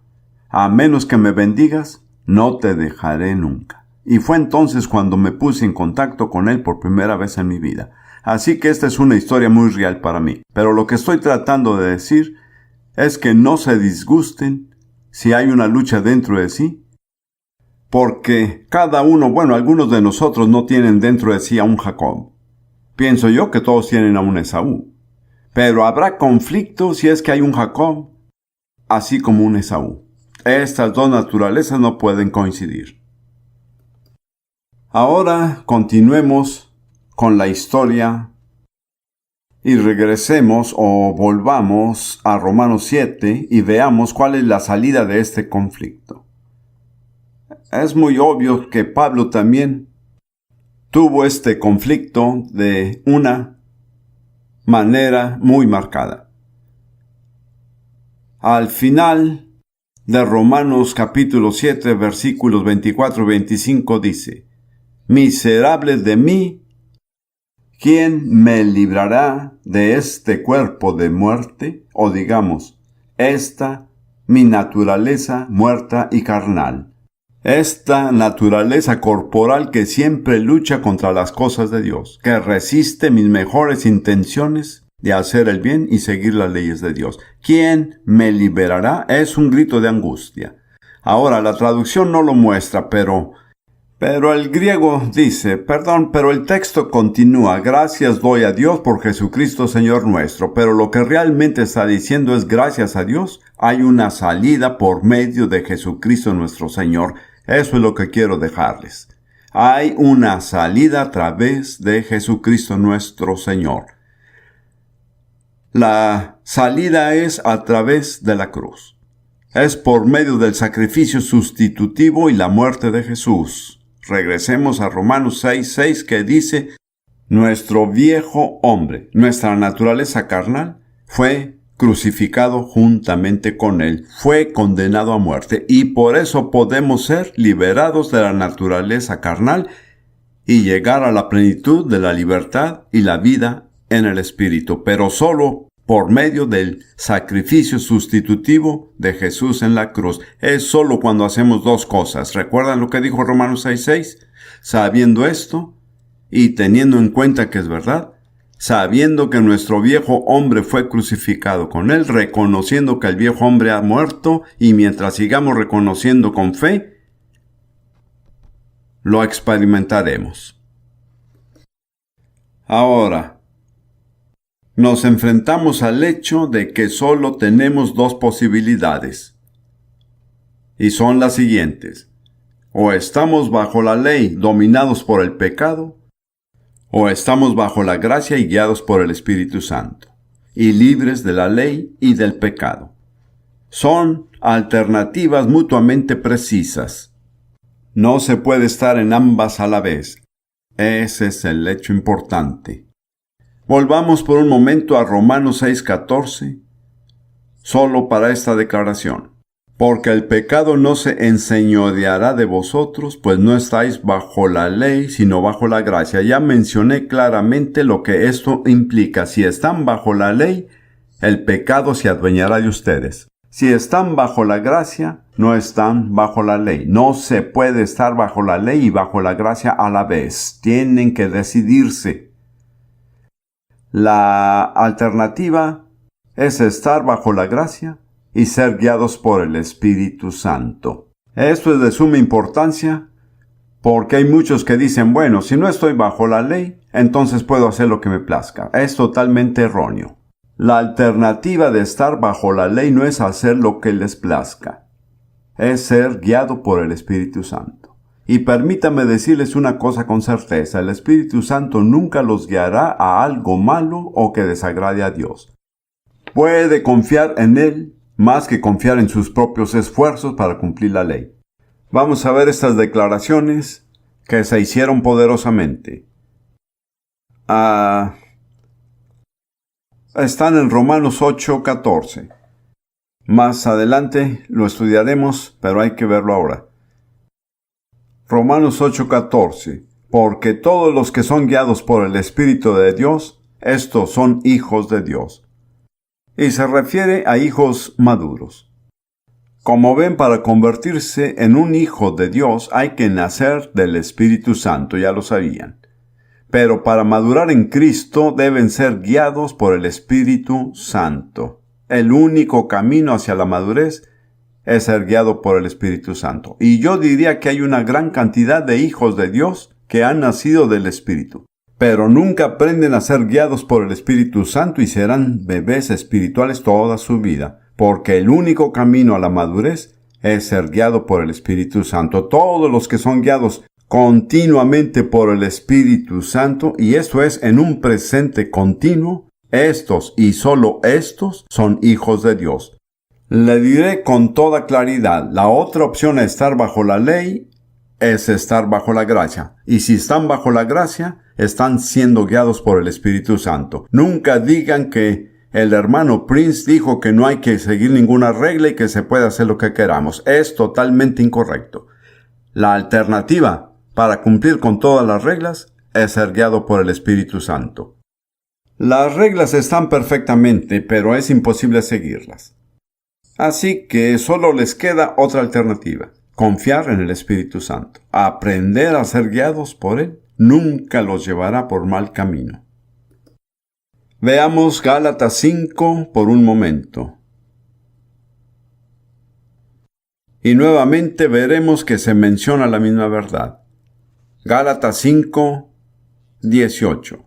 A menos que me bendigas, no te dejaré nunca. Y fue entonces cuando me puse en contacto con Él por primera vez en mi vida. Así que esta es una historia muy real para mí. Pero lo que estoy tratando de decir es que no se disgusten si hay una lucha dentro de sí, porque cada uno, algunos de nosotros no tienen dentro de sí a un Jacob. Pienso yo que todos tienen a un Esaú. Pero habrá conflicto si es que hay un Jacob, así como un Esaú. Estas dos naturalezas no pueden coincidir. Ahora continuemos con la historia y regresemos o volvamos a Romanos 7 y veamos cuál es la salida de este conflicto. Es muy obvio que Pablo también tuvo este conflicto de una manera muy marcada. Al final de Romanos capítulo 7, versículos 24 y 25 dice: Miserables de mí, ¿quién me librará de este cuerpo de muerte? O digamos, esta mi naturaleza muerta y carnal. Esta naturaleza corporal que siempre lucha contra las cosas de Dios, que resiste mis mejores intenciones de hacer el bien y seguir las leyes de Dios. ¿Quién me liberará? Es un grito de angustia. Ahora, la traducción no lo muestra, pero el griego dice, pero el texto continúa: gracias doy a Dios por Jesucristo Señor nuestro. Pero lo que realmente está diciendo es: gracias a Dios hay una salida por medio de Jesucristo nuestro Señor. Eso es lo que quiero dejarles. Hay una salida a través de Jesucristo nuestro Señor. La salida es a través de la cruz. Es por medio del sacrificio sustitutivo y la muerte de Jesús. Regresemos a Romanos 6:6, que dice: nuestro viejo hombre, nuestra naturaleza carnal, fue crucificado juntamente con Él, fue condenado a muerte, y por eso podemos ser liberados de la naturaleza carnal y llegar a la plenitud de la libertad y la vida en el Espíritu, pero solo por medio del sacrificio sustitutivo de Jesús en la cruz. Es solo cuando hacemos dos cosas. ¿Recuerdan lo que dijo Romanos 6:6? Sabiendo esto y teniendo en cuenta que es verdad, sabiendo que nuestro viejo hombre fue crucificado con Él, reconociendo que el viejo hombre ha muerto, y mientras sigamos reconociendo con fe, lo experimentaremos. Ahora, nos enfrentamos al hecho de que solo tenemos dos posibilidades, y son las siguientes: o estamos bajo la ley, dominados por el pecado, o estamos bajo la gracia y guiados por el Espíritu Santo, y libres de la ley y del pecado. Son alternativas mutuamente precisas. No se puede estar en ambas a la vez. Ese es el hecho importante. Volvamos por un momento a Romanos 6:14, solo para esta declaración. Porque el pecado no se enseñoreará de vosotros, pues no estáis bajo la ley, sino bajo la gracia. Ya mencioné claramente lo que esto implica. Si están bajo la ley, el pecado se adueñará de ustedes. Si están bajo la gracia, no están bajo la ley. No se puede estar bajo la ley y bajo la gracia a la vez. Tienen que decidirse. La alternativa es estar bajo la gracia y ser guiados por el Espíritu Santo. Esto es de suma importancia, Porque hay muchos que dicen, bueno, si no estoy bajo la ley, entonces puedo hacer lo que me plazca. Es totalmente erróneo. La alternativa de estar bajo la ley no es hacer lo que les plazca. Es ser guiado por el Espíritu Santo. Y permítame decirles una cosa con certeza, el Espíritu Santo nunca los guiará a algo malo o que desagrade a Dios. Puede confiar en Él más que confiar en sus propios esfuerzos para cumplir la ley. Vamos a ver estas declaraciones que se hicieron poderosamente. Están en Romanos 8:14. Más adelante lo estudiaremos, pero hay que verlo ahora. Romanos 8:14. Porque todos los que son guiados por el Espíritu de Dios, estos son hijos de Dios. Y se refiere a hijos maduros. Como ven, para convertirse en un hijo de Dios hay que nacer del Espíritu Santo, ya lo sabían. Pero para madurar en Cristo deben ser guiados por el Espíritu Santo. El único camino hacia la madurez es ser guiado por el Espíritu Santo. Y yo diría que hay una gran cantidad de hijos de Dios que han nacido del Espíritu, pero nunca aprenden a ser guiados por el Espíritu Santo y serán bebés espirituales toda su vida, porque el único camino a la madurez es ser guiado por el Espíritu Santo. Todos los que son guiados continuamente por el Espíritu Santo, y esto es en un presente continuo, estos y solo estos son hijos de Dios. Le diré con toda claridad, la otra opción a estar bajo la ley es estar bajo la gracia. Y si están bajo la gracia, están siendo guiados por el Espíritu Santo. Nunca digan que el hermano Prince dijo que no hay que seguir ninguna regla y que se puede hacer lo que queramos. Es totalmente incorrecto. La alternativa para cumplir con todas las reglas es ser guiado por el Espíritu Santo. Las reglas están perfectamente, pero es imposible seguirlas. Así que solo les queda otra alternativa: confiar en el Espíritu Santo. Aprender a ser guiados por Él nunca los llevará por mal camino. Veamos Gálatas 5 por un momento. Y nuevamente veremos que se menciona la misma verdad. Gálatas 5, 18.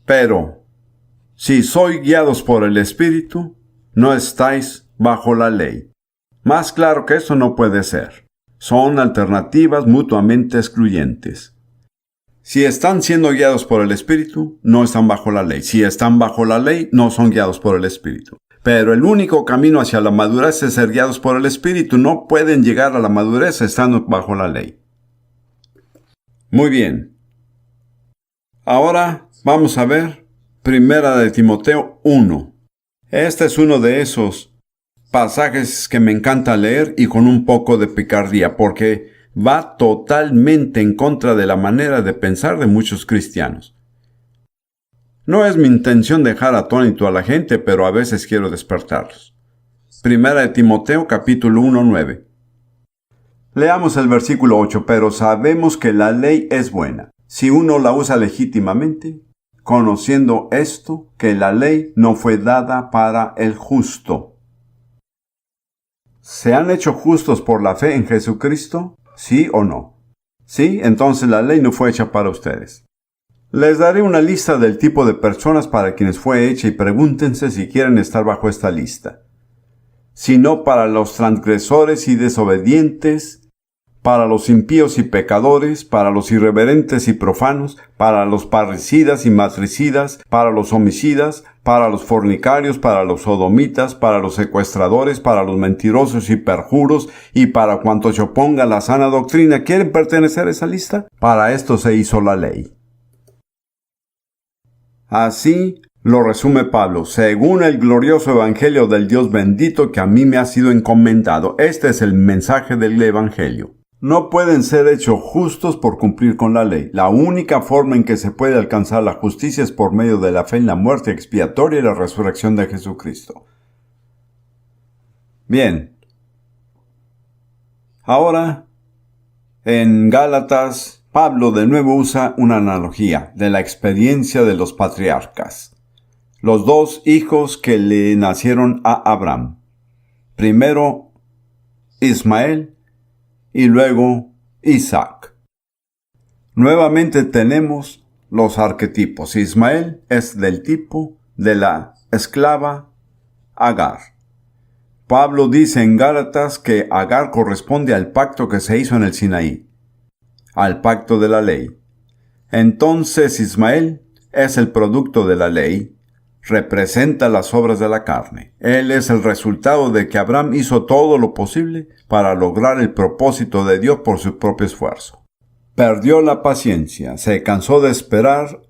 Pero, si sois guiados por el Espíritu, no estáis bajo la ley. Más claro que eso no puede ser. Son alternativas mutuamente excluyentes. Si están siendo guiados por el Espíritu, no están bajo la ley. Si están bajo la ley, no son guiados por el Espíritu. Pero el único camino hacia la madurez es ser guiados por el Espíritu. No pueden llegar a la madurez estando bajo la ley. Muy bien. Ahora vamos a ver Primera de Timoteo 1. Este es uno de esos pasajes que me encanta leer y con un poco de picardía, porque va totalmente en contra de la manera de pensar de muchos cristianos. No es mi intención dejar atónito a la gente, pero a veces quiero despertarlos. Primera de Timoteo capítulo 1, 9. Leamos el versículo 8. Pero sabemos que la ley es buena, si uno la usa legítimamente, conociendo esto, que la ley no fue dada para el justo. ¿Se han hecho justos por la fe en Jesucristo? ¿Sí o no? Sí, entonces la ley no fue hecha para ustedes. Les daré una lista del tipo de personas para quienes fue hecha y pregúntense si quieren estar bajo esta lista. Sino para los transgresores y desobedientes, para los impíos y pecadores, para los irreverentes y profanos, para los parricidas y matricidas, para los homicidas, para los fornicarios, para los sodomitas, para los secuestradores, para los mentirosos y perjuros, y para cuantos se opongan a la sana doctrina. ¿Quieren pertenecer a esa lista? Para esto se hizo la ley. Así lo resume Pablo, según el glorioso evangelio del Dios bendito que a mí me ha sido encomendado. Este es el mensaje del evangelio. No pueden ser hechos justos por cumplir con la ley. La única forma en que se puede alcanzar la justicia es por medio de la fe en la muerte expiatoria y la resurrección de Jesucristo. Bien. Ahora, en Gálatas, Pablo de nuevo usa una analogía de la experiencia de los patriarcas. Los dos hijos que le nacieron a Abraham. Primero, Ismael y luego Isaac. Nuevamente tenemos los arquetipos. Ismael es del tipo de la esclava Agar. Pablo dice en Gálatas que Agar corresponde al pacto que se hizo en el Sinaí, al pacto de la ley. Entonces Ismael es el producto de la ley, representa las obras de la carne. Él es el resultado de que Abraham hizo todo lo posible para lograr el propósito de Dios por su propio esfuerzo. Perdió la paciencia, se cansó de esperar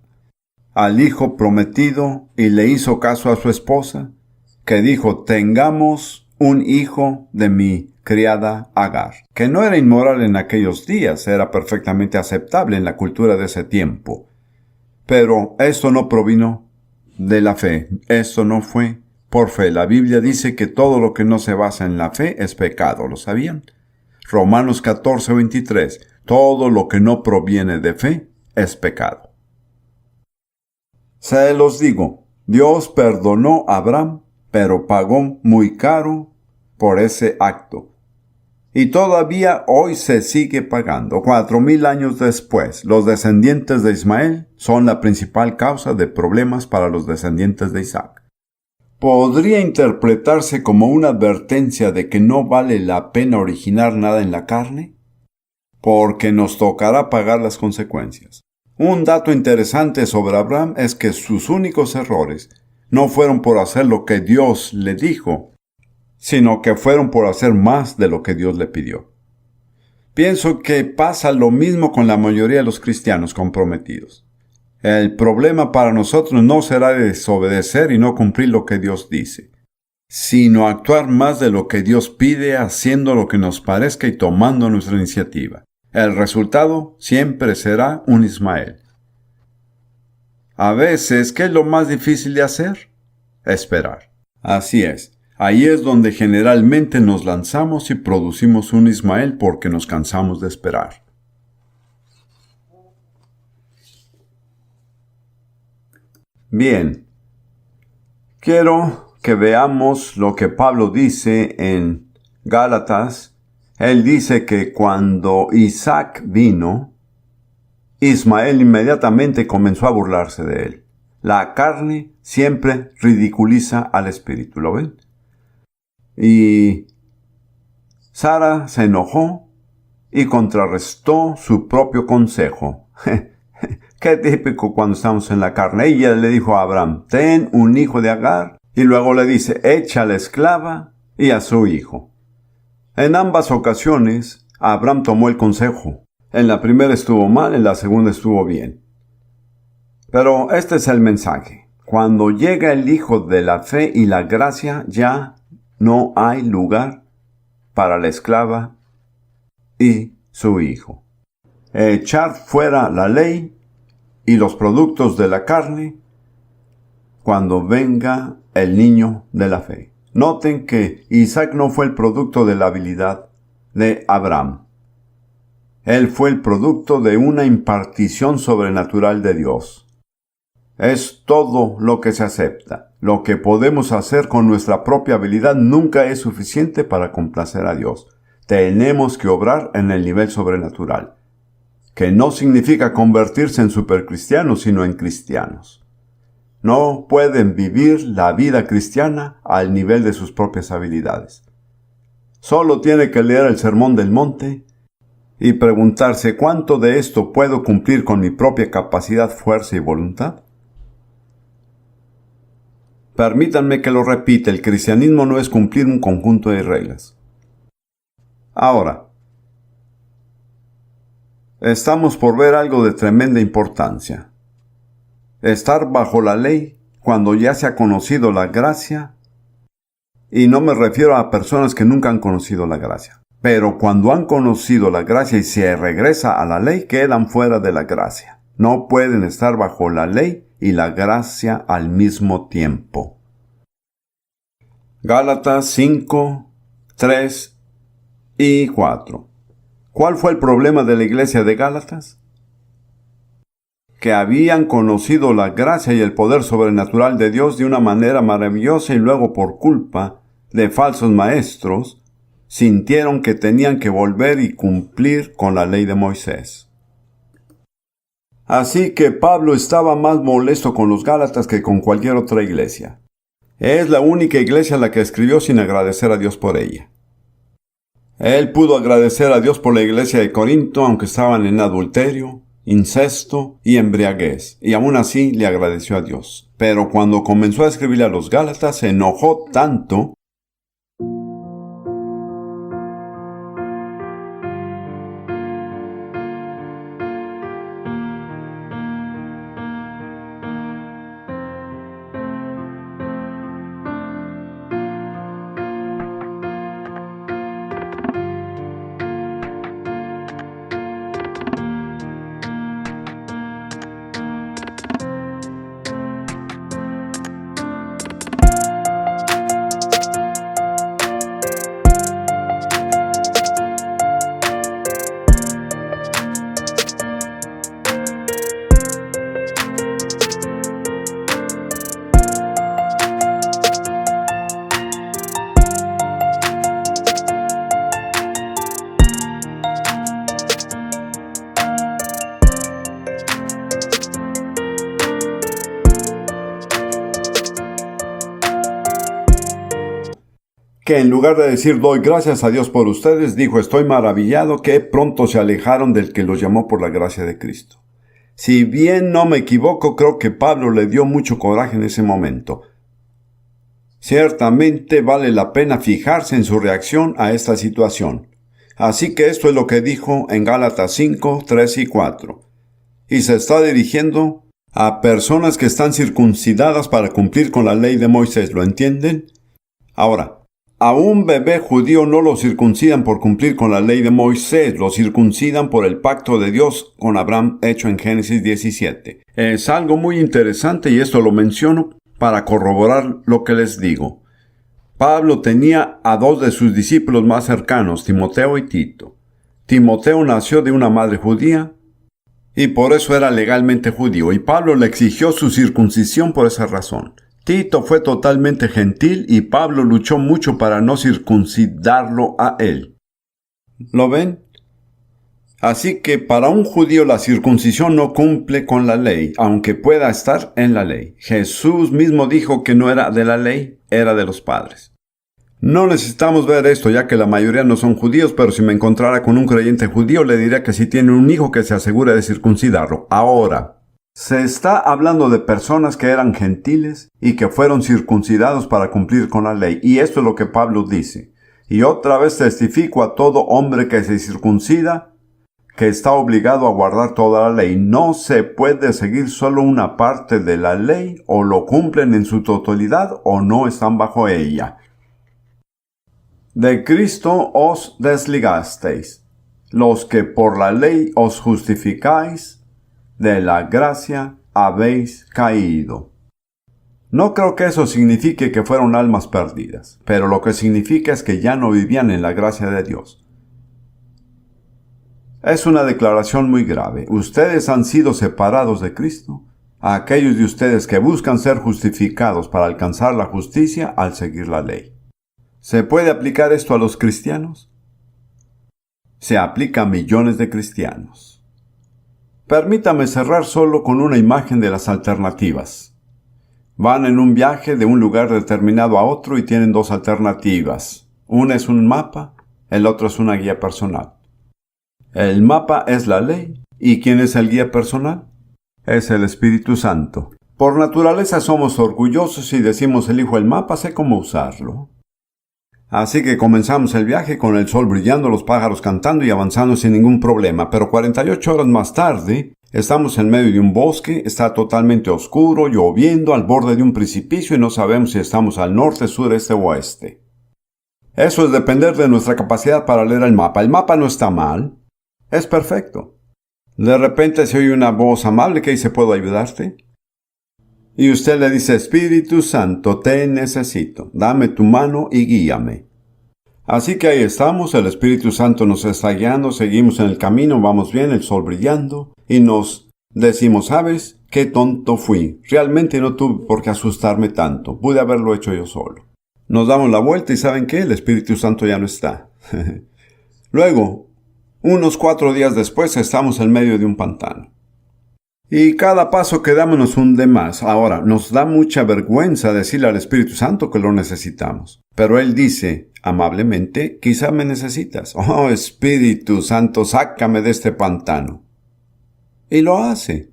al hijo prometido y le hizo caso a su esposa, que dijo: tengamos un hijo de mi criada Agar, que no era inmoral en aquellos días, era perfectamente aceptable en la cultura de ese tiempo. Pero esto no provino de la fe, esto no fue por fe. La Biblia dice que todo lo que no se basa en la fe es pecado, ¿lo sabían? Romanos 14:23, todo lo que no proviene de fe es pecado. Se los digo, Dios perdonó a Abraham, pero pagó muy caro por ese acto. Y todavía hoy se sigue pagando. 4000 años después, los descendientes de Ismael son la principal causa de problemas para los descendientes de Isaac. Podría interpretarse como una advertencia de que no vale la pena originar nada en la carne, porque nos tocará pagar las consecuencias. Un dato interesante sobre Abraham es que sus únicos errores no fueron por hacer lo que Dios le dijo, sino que fueron por hacer más de lo que Dios le pidió. Pienso que pasa lo mismo con la mayoría de los cristianos comprometidos. El problema para nosotros no será desobedecer y no cumplir lo que Dios dice, sino actuar más de lo que Dios pide, haciendo lo que nos parezca y tomando nuestra iniciativa. El resultado siempre será un Ismael. A veces, ¿qué es lo más difícil de hacer? Esperar. Así es. Ahí es donde generalmente nos lanzamos y producimos un Ismael porque nos cansamos de esperar. Bien, quiero que veamos lo que Pablo dice en Gálatas. Él dice que cuando Isaac vino, Ismael inmediatamente comenzó a burlarse de él. La carne siempre ridiculiza al espíritu, ¿lo ven? Y Sara se enojó y contrarrestó su propio consejo. Qué típico cuando estamos en la carne. Ella le dijo a Abraham: ten un hijo de Agar, y luego le dice: echa a la esclava y a su hijo. En ambas ocasiones, Abraham tomó el consejo. En la primera estuvo mal, en la segunda estuvo bien. Pero este es el mensaje. Cuando llega el Hijo de la fe y la gracia, ya no hay lugar para la esclava y su hijo. Echar fuera la ley y los productos de la carne cuando venga el niño de la fe. Noten que Isaac no fue el producto de la habilidad de Abraham. Él fue el producto de una impartición sobrenatural de Dios. Es todo lo que se acepta. Lo que podemos hacer con nuestra propia habilidad nunca es suficiente para complacer a Dios. Tenemos que obrar en el nivel sobrenatural, que no significa convertirse en supercristianos, sino en cristianos. No pueden vivir la vida cristiana al nivel de sus propias habilidades. Solo tiene que leer el Sermón del Monte y preguntarse: ¿cuánto de esto puedo cumplir con mi propia capacidad, fuerza y voluntad? Permítanme que lo repita, el cristianismo no es cumplir un conjunto de reglas. Ahora, estamos por ver algo de tremenda importancia. Estar bajo la ley cuando ya se ha conocido la gracia, y no me refiero a personas que nunca han conocido la gracia, pero cuando han conocido la gracia y se regresa a la ley, quedan fuera de la gracia. No pueden estar bajo la ley y la gracia al mismo tiempo. Gálatas 5, 3 y 4. ¿Cuál fue el problema de la iglesia de Gálatas? Que habían conocido la gracia y el poder sobrenatural de Dios de una manera maravillosa, y luego por culpa de falsos maestros sintieron que tenían que volver y cumplir con la ley de Moisés. Así que Pablo estaba más molesto con los Gálatas que con cualquier otra iglesia. Es la única iglesia a la que escribió sin agradecer a Dios por ella. Él pudo agradecer a Dios por la iglesia de Corinto, aunque estaban en adulterio, incesto y embriaguez, y aún así le agradeció a Dios. Pero cuando comenzó a escribirle a los Gálatas, se enojó tanto que en lugar de decir doy gracias a Dios por ustedes, dijo estoy maravillado que pronto se alejaron del que los llamó por la gracia de Cristo. Si bien no me equivoco, creo que Pablo le dio mucho coraje en ese momento. Ciertamente vale la pena fijarse en su reacción a esta situación. Así que esto es lo que dijo en Gálatas 5, 3 y 4. Y se está dirigiendo a personas que están circuncidadas para cumplir con la ley de Moisés, ¿lo entienden? Ahora, a un bebé judío no lo circuncidan por cumplir con la ley de Moisés, lo circuncidan por el pacto de Dios con Abraham hecho en Génesis 17. Es algo muy interesante y esto lo menciono para corroborar lo que les digo. Pablo tenía a dos de sus discípulos más cercanos, Timoteo y Tito. Timoteo nació de una madre judía y por eso era legalmente judío, y Pablo le exigió su circuncisión por esa razón. Tito fue totalmente gentil y Pablo luchó mucho para no circuncidarlo a él. ¿Lo ven? Así que para un judío la circuncisión no cumple con la ley, aunque pueda estar en la ley. Jesús mismo dijo que no era de la ley, era de los padres. No necesitamos ver esto ya que la mayoría no son judíos, pero si me encontrara con un creyente judío le diría que si tiene un hijo que se asegure de circuncidarlo. Ahora, se está hablando de personas que eran gentiles y que fueron circuncidados para cumplir con la ley. Y esto es lo que Pablo dice. Y otra vez testifico a todo hombre que se circuncida, que está obligado a guardar toda la ley. No se puede seguir solo una parte de la ley, o lo cumplen en su totalidad o no están bajo ella. De Cristo os desligasteis, los que por la ley os justificáis, de la gracia habéis caído. No creo que eso signifique que fueron almas perdidas, pero lo que significa es que ya no vivían en la gracia de Dios. Es una declaración muy grave. Ustedes han sido separados de Cristo, a aquellos de ustedes que buscan ser justificados para alcanzar la justicia al seguir la ley. ¿Se puede aplicar esto a los cristianos? Se aplica a millones de cristianos. Permítame cerrar solo con una imagen de las alternativas. Van en un viaje de un lugar determinado a otro y tienen dos alternativas. Una es un mapa, el otro es una guía personal. El mapa es la ley. ¿Y quién es el guía personal? Es el Espíritu Santo. Por naturaleza somos orgullosos y decimos elijo el mapa, sé cómo usarlo. Así que comenzamos el viaje con el sol brillando, los pájaros cantando y avanzando sin ningún problema. Pero 48 horas más tarde, estamos en medio de un bosque, está totalmente oscuro, lloviendo, al borde de un precipicio y no sabemos si estamos al norte, sur, este o oeste. Eso es depender de nuestra capacidad para leer el mapa. El mapa no está mal, es perfecto. De repente se oye una voz amable que dice ¿puedo ayudarte? Y usted le dice, Espíritu Santo, te necesito, dame tu mano y guíame. Así que ahí estamos, el Espíritu Santo nos está guiando, seguimos en el camino, vamos bien, el sol brillando, y nos decimos, ¿sabes? Qué tonto fui, realmente no tuve por qué asustarme tanto, pude haberlo hecho yo solo. Nos damos la vuelta y ¿saben qué? El Espíritu Santo ya no está. Luego, unos 4 días después, estamos en medio de un pantano. Y cada paso que damos nos hunde más. Ahora, nos da mucha vergüenza decirle al Espíritu Santo que lo necesitamos. Pero Él dice, amablemente, quizá me necesitas. Oh, Espíritu Santo, sácame de este pantano. Y lo hace.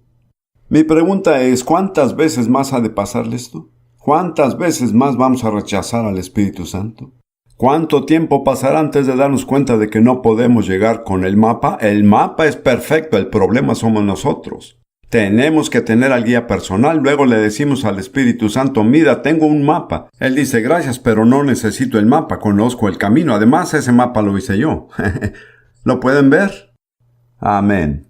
Mi pregunta es, ¿cuántas veces más ha de pasarle esto? ¿Cuántas veces más vamos a rechazar al Espíritu Santo? ¿Cuánto tiempo pasará antes de darnos cuenta de que no podemos llegar con el mapa? El mapa es perfecto, el problema somos nosotros. Tenemos que tener al guía personal, luego le decimos al Espíritu Santo, mira, tengo un mapa. Él dice, gracias, pero no necesito el mapa, conozco el camino. Además, ese mapa lo hice yo. ¿Lo pueden ver? Amén.